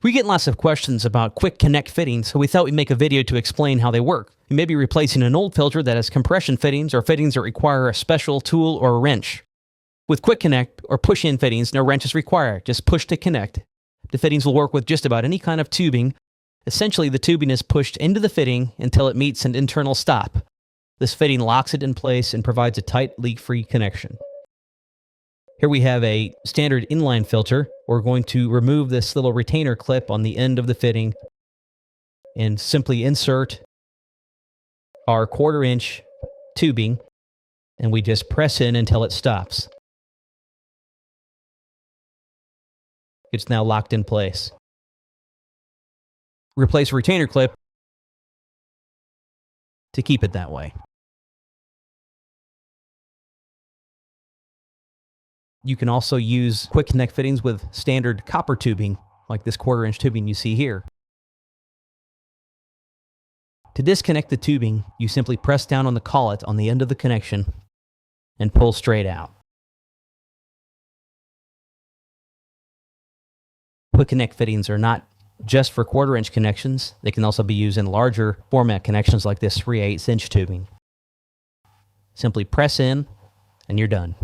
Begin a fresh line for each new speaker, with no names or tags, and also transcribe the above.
We get lots of questions about quick connect fittings, so we thought we'd make a video to explain how they work. You may be replacing an old filter that has compression fittings or fittings that require a special tool or a wrench. With quick connect or push-in fittings, no wrench is required. Just push to connect. The fittings will work with just about any kind of tubing. Essentially, the tubing is pushed into the fitting until it meets an internal stop. This fitting locks it in place and provides a tight, leak-free connection. Here we have a standard inline filter. We're going to remove this little retainer clip on the end of the fitting and simply insert our 1/4 inch tubing, and we just press in until it stops. It's now locked in place. Replace a retainer clip to keep it that way. You can also use quick connect fittings with standard copper tubing, like this 1/4 inch tubing you see here. To disconnect the tubing, you simply press down on the collet on the end of the connection and pull straight out. Quick connect fittings are not just for 1/4 inch connections. They can also be used in larger format connections like this 3/8 inch tubing. Simply press in and you're done.